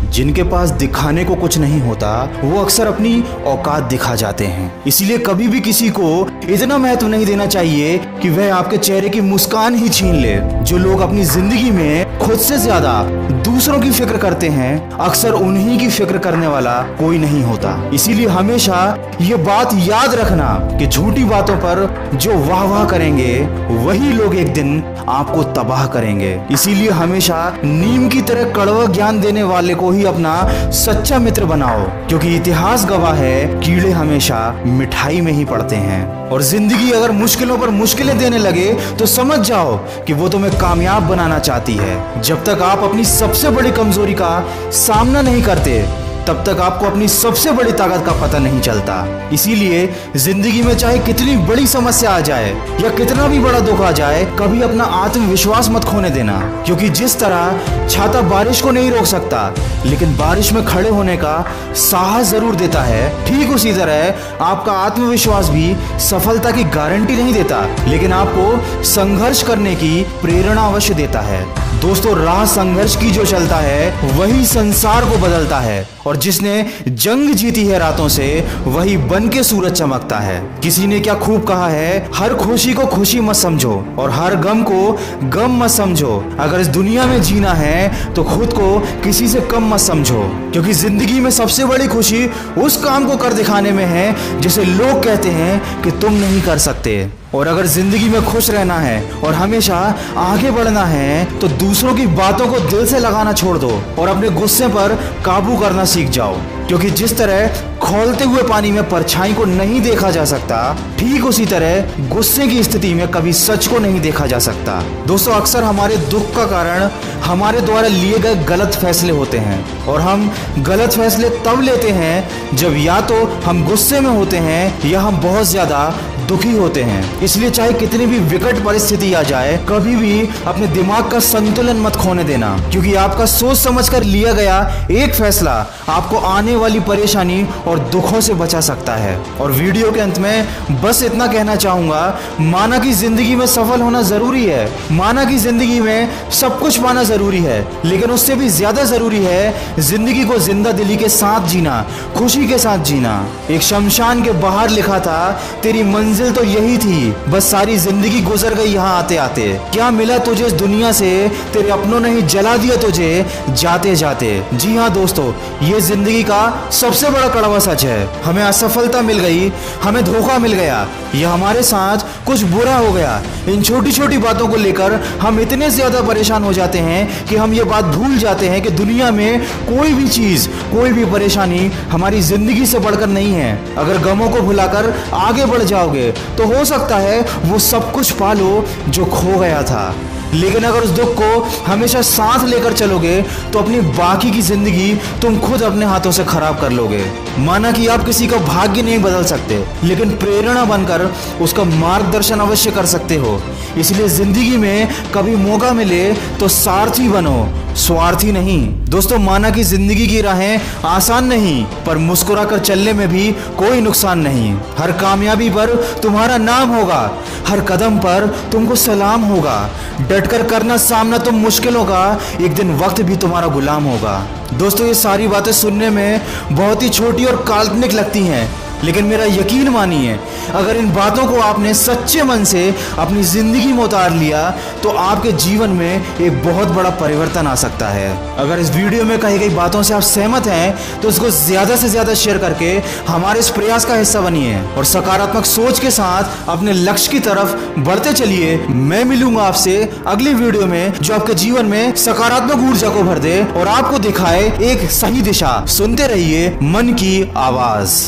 जिनके पास दिखाने को कुछ नहीं होता वो अक्सर अपनी औकात दिखा जाते हैं। इसलिए कभी भी किसी को इतना महत्व नहीं देना चाहिए कि वह आपके चेहरे की मुस्कान ही छीन ले। जो लोग अपनी जिंदगी में खुद से ज्यादा दूसरों की फिक्र करते हैं, अक्सर उन्हीं की फिक्र करने वाला कोई नहीं होता। इसीलिए हमेशा ये बात याद रखना कि झूठी बातों पर जो वाह वाह करेंगे वही लोग एक दिन आपको तबाह करेंगे। इसीलिए हमेशा नीम की तरह कड़वा ज्ञान देने वाले को ही अपना सच्चा मित्र बनाओ, क्योंकि इतिहास गवाह है कीड़े हमेशा मिठाई में ही पड़ते हैं। और जिंदगी अगर मुश्किलों पर मुश्किलें देने लगे तो समझ जाओ कि वो तुम्हें कामयाब बनाना चाहती है। जब तक आप अपनी सबसे बड़ी कमजोरी का सामना नहीं करते तब तक आपको अपनी सबसे बड़ी ताकत का पता नहीं चलता। इसीलिए जिंदगी में चाहे कितनी बड़ी समस्या आ जाए या कितना भी बड़ा दुख आ जाए, कभी अपना आत्मविश्वास मत खोने देना, क्योंकि जिस तरह छाता बारिश को नहीं रोक सकता लेकिन बारिश में खड़े होने का साहस जरूर देता है, ठीक उसी तरह आपका आत्मविश्वास भी सफलता की गारंटी नहीं देता लेकिन आपको संघर्ष करने की प्रेरणा अवश्य देता है। दोस्तों, राह संघर्ष की जो चलता है वही संसार को बदलता है, और जिसने जंग जीती है रातों से वही बन के सूरज चमकता है। किसी ने क्या खूब कहा है, हर खुशी को खुशी मत समझो और हर गम को गम मत समझो। अगर इस दुनिया में जीना है तो खुद को किसी से कम मत समझो, क्योंकि जिंदगी में सबसे बड़ी खुशी उस काम को कर दिखाने में है जिसे लोग कहते हैं कि तुम नहीं कर सकते। और अगर जिंदगी में खुश रहना है और हमेशा आगे बढ़ना है तो दूसरों की बातों को दिल से लगाना छोड़ दो और अपने गुस्से पर काबू करना सीख जाओ, क्योंकि जिस तरह खौलते हुए पानी में परछाई को नहीं देखा जा सकता, ठीक उसी तरह गुस्से की स्थिति में कभी सच को नहीं देखा जा सकता। दोस्तों, अक्सर हमारे दुख का कारण हमारे द्वारा लिए गए गलत फैसले होते हैं, और हम गलत फैसले तब लेते हैं जब या तो हम गुस्से में होते हैं या हम बहुत ज्यादा दुखी होते हैं। इसलिए चाहे कितनी भी विकट परिस्थिति आ जाए, कभी भी अपने दिमाग का संतुलन मत खोने देना, क्योंकि आपका सोच समझकर लिया गया एक फैसला आपको आने वाली परेशानी और दुखों से बचा सकता है। और वीडियो के अंत में बस इतना कहना चाहूंगा, माना कि जिंदगी में सफल होना जरूरी है, माना कि जिंदगी में सब कुछ पाना जरूरी है, लेकिन उससे भी ज्यादा जरूरी है जिंदगी को जिंदा दिली के साथ जीना, खुशी के साथ जीना। एक शमशान के बाहर लिखा था, तेरी मंजिल तो यही थी, बस सारी जिंदगी गुजर गई यहाँ आते आते। क्या मिला तुझे इस दुनिया से, तेरे अपनों ने ही जला दिया तुझे जाते जाते। जी हाँ दोस्तों, ये जिंदगी का सबसे बड़ा कड़वा सच है। हमें असफलता मिल गई, हमें धोखा मिल गया, या हमारे साथ कुछ बुरा हो गया। इन छोटी छोटी बातों को लेकर हम इतने ज्यादा परेशान हो जाते हैं कि हम ये बात भूल जाते हैं कि दुनिया में कोई भी चीज, कोई भी परेशानी हमारी जिंदगी से बढ़कर नहीं है। अगर गमों को भुलाकर आगे बढ़ जाओगे तो हो सकता है वो सब कुछ पालो जो खो गया था, लेकिन अगर उस दुख को हमेशा साथ लेकर चलोगे तो अपनी बाकी की जिंदगी तुम खुद अपने हाथों से खराब कर लोगे। माना कि आप किसी का भाग्य नहीं बदल सकते, लेकिन प्रेरणा बनकर उसका मार्गदर्शन अवश्य कर सकते हो। इसलिए जिंदगी में कभी मौका मिले तो सारथी बनो, स्वार्थी नहीं। दोस्तों, माना कि जिंदगी की राहें आसान नहीं, पर मुस्कुराकर चलने में भी कोई नुकसान नहीं। हर कामयाबी पर तुम्हारा नाम होगा, हर कदम पर तुमको सलाम होगा। डटकर करना सामना तुम मुश्किलों का, एक दिन वक्त भी तुम्हारा गुलाम होगा। दोस्तों, ये सारी बातें सुनने में बहुत ही छोटी और काल्पनिक लगती हैं, लेकिन मेरा यकीन मानिए, अगर इन बातों को आपने सच्चे मन से अपनी जिंदगी में उतार लिया तो आपके जीवन में एक बहुत बड़ा परिवर्तन आ सकता है। अगर इस वीडियो में कही गई बातों से आप सहमत हैं तो इसको ज्यादा से ज्यादा शेयर करके हमारे इस प्रयास का हिस्सा बनिए और सकारात्मक सोच के साथ अपने लक्ष्य की तरफ बढ़ते चलिए। मैं मिलूंगा आपसे अगली वीडियो में जो आपके जीवन में सकारात्मक ऊर्जा को भर दे और आपको दिखाए एक सही दिशा। सुनते रहिए मन की आवाज।